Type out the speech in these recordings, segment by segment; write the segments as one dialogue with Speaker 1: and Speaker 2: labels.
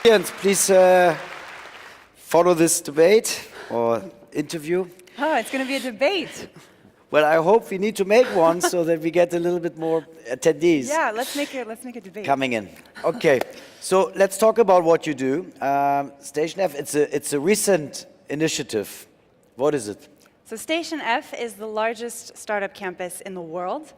Speaker 1: Please follow this debate or interview.
Speaker 2: Oh, it's going to be a debate.
Speaker 1: Well, I hope we need to make one so that we get a little bit more attendees.
Speaker 2: Yeah, let's make a debate.
Speaker 1: Coming in. Okay, so let's talk about what you do. Station F, it's a recent initiative. What is it?
Speaker 2: So Station F is the largest startup campus in the world.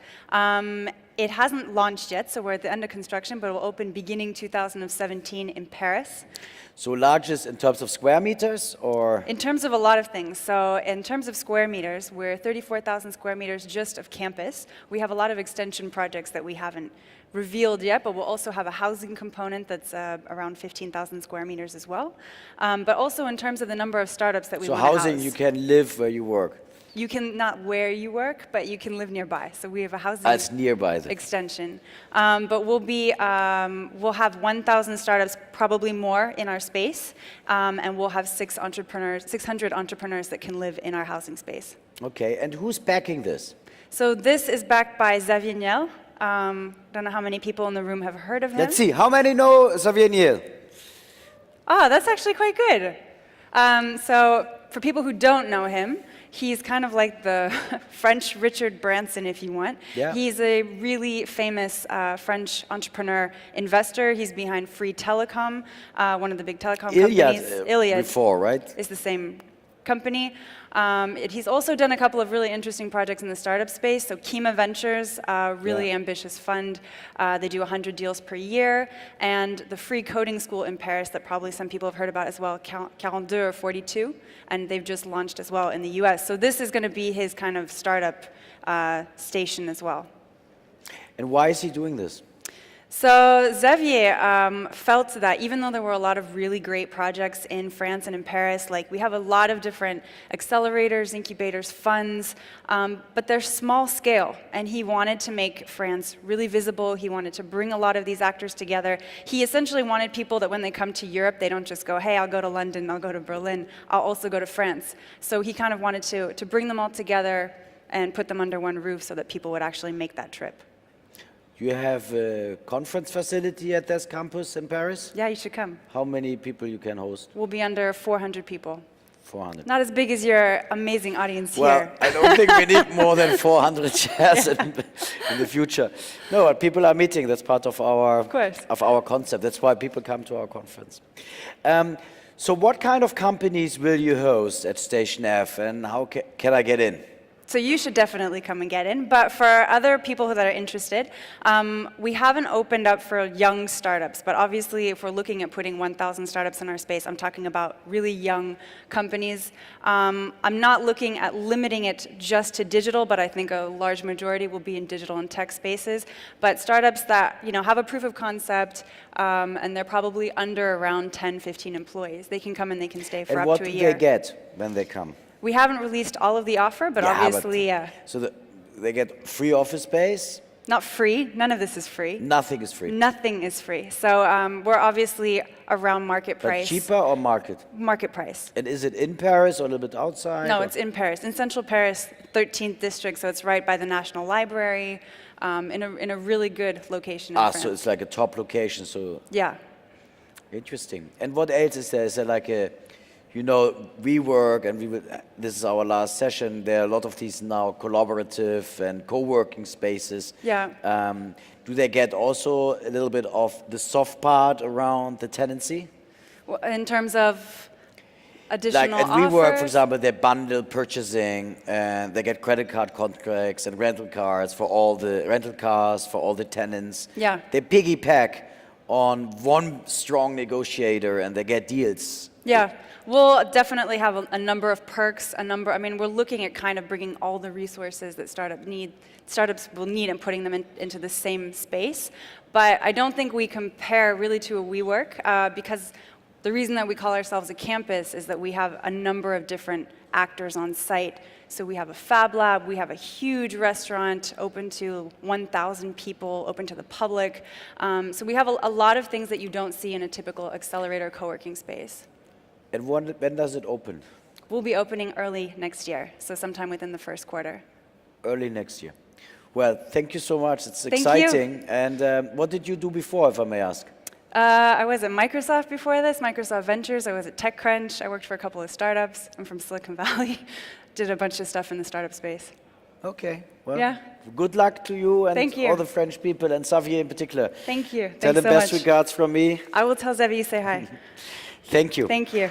Speaker 2: It hasn't launched yet, so we're at the end of construction, but it will open beginning 2017 in Paris.
Speaker 1: So largest in terms of square meters, or?
Speaker 2: In terms of a lot of things. So in terms of square meters, we're 34,000 square meters just of campus. We have a lot of extension projects that we haven't revealed yet, but we'll also have a housing component that's around 15,000 square meters as well. But also in terms of the number of startups that we want to house.
Speaker 1: So housing, you can live where you work?
Speaker 2: You can, not where you work, but you can live nearby. So we have a housing
Speaker 1: it's nearby then.
Speaker 2: extension. But we'll have 1,000 startups, probably more, in our space, and we'll have 600 entrepreneurs that can live in our housing space.
Speaker 1: Okay, and who's backing this?
Speaker 2: So this is backed by Xavier Niel. Don't know how many people in the room have heard of him.
Speaker 1: Let's see, how many know Xavier Niel?
Speaker 2: Oh, that's actually quite good. So for people who don't know him, he's kind of like the French Richard Branson, if you want.
Speaker 1: Yeah.
Speaker 2: He's a really famous French entrepreneur investor. He's behind Free Telecom, one of the big telecom companies.
Speaker 1: Iliad before, right?
Speaker 2: Is the same company. He's also done a couple of really interesting projects in the startup space. So Kima Ventures, really ambitious fund. They do 100 deals per year. And the free coding school in Paris that probably some people have heard about as well, 42 or 42. And they've just launched as well in the US. So this is going to be his kind of startup station as well.
Speaker 1: And why is he doing this?
Speaker 2: So Xavier felt that even though there were a lot of really great projects in France and in Paris, like we have a lot of different accelerators, incubators, funds, but they're small scale. And he wanted to make France really visible. He wanted to bring a lot of these actors together. He essentially wanted people that when they come to Europe, they don't just go, hey, I'll go to London, I'll go to Berlin, I'll also go to France. So he kind of wanted to bring them all together and put them under one roof so that people would actually make that trip.
Speaker 1: You have a conference facility at this campus in Paris?
Speaker 2: Yeah, you should come.
Speaker 1: How many people you can host?
Speaker 2: We'll be under 400 people.
Speaker 1: 400.
Speaker 2: Not as big as your amazing audience
Speaker 1: well,
Speaker 2: here.
Speaker 1: I don't think we need more than 400 chairs in the future. No, but people are meeting. That's part of our concept. That's why people come to our conference. So what kind of companies will you host at Station F, and how can I get in?
Speaker 2: So you should definitely come and get in. But for other people that are interested, we haven't opened up for young startups. But obviously, if we're looking at putting 1,000 startups in our space, I'm talking about really young companies. I'm not looking at limiting it just to digital, but I think a large majority will be in digital and tech spaces. But startups that have a proof of concept, and they're probably under around 10, 15 employees. They can come and they can stay for up to a year.
Speaker 1: And what do they get when they come?
Speaker 2: We haven't released all of the offer, but obviously,
Speaker 1: So they get free office space?
Speaker 2: Not free. None of this is free.
Speaker 1: Nothing is free?
Speaker 2: Nothing is free. So we're obviously around market price.
Speaker 1: But cheaper or market?
Speaker 2: Market price.
Speaker 1: And is it in Paris or a little bit outside?
Speaker 2: No, it's in Paris. In central Paris, 13th district, so it's right by the National Library, in a really good location in France.
Speaker 1: So it's like a top location, so...
Speaker 2: Yeah.
Speaker 1: Interesting. And what else is there? Is there like a... we work, and this is our last session. There are a lot of these now collaborative and co-working spaces.
Speaker 2: Yeah.
Speaker 1: Do they get also a little bit of the soft part around the tenancy?
Speaker 2: Well, in terms of additional
Speaker 1: offers?
Speaker 2: Like at
Speaker 1: WeWork, for example, they bundle purchasing, and they get credit card contracts and rental cards for all the rental cars, for all the tenants.
Speaker 2: Yeah.
Speaker 1: They piggyback on one strong negotiator, and they get deals.
Speaker 2: Yeah. We'll definitely have a number of perks, we're looking at kind of bringing all the resources that startups will need and putting them into the same space. But I don't think we compare really to a WeWork because the reason that we call ourselves a campus is that we have a number of different actors on site. So we have a fab lab, we have a huge restaurant open to 1,000 people, open to the public. So we have a lot of things that you don't see in a typical accelerator co-working space.
Speaker 1: And when does it open?
Speaker 2: We'll be opening early next year, so sometime within the first quarter.
Speaker 1: Early next year. Well, thank you so much. It's
Speaker 2: Thank
Speaker 1: exciting.
Speaker 2: You.
Speaker 1: And what did you do before, if I may ask?
Speaker 2: I was at Microsoft before this, Microsoft Ventures. I was at TechCrunch. I worked for a couple of startups. I'm from Silicon Valley. Did a bunch of stuff in the startup space.
Speaker 1: Okay. Well,
Speaker 2: yeah.
Speaker 1: Good luck to you and
Speaker 2: Thank you.
Speaker 1: all the French people and Xavier in particular.
Speaker 2: Thank you.
Speaker 1: Tell
Speaker 2: Thanks
Speaker 1: them
Speaker 2: so
Speaker 1: best
Speaker 2: much.
Speaker 1: regards from me.
Speaker 2: I will tell Xavier you say hi.
Speaker 1: Thank you.
Speaker 2: Thank you.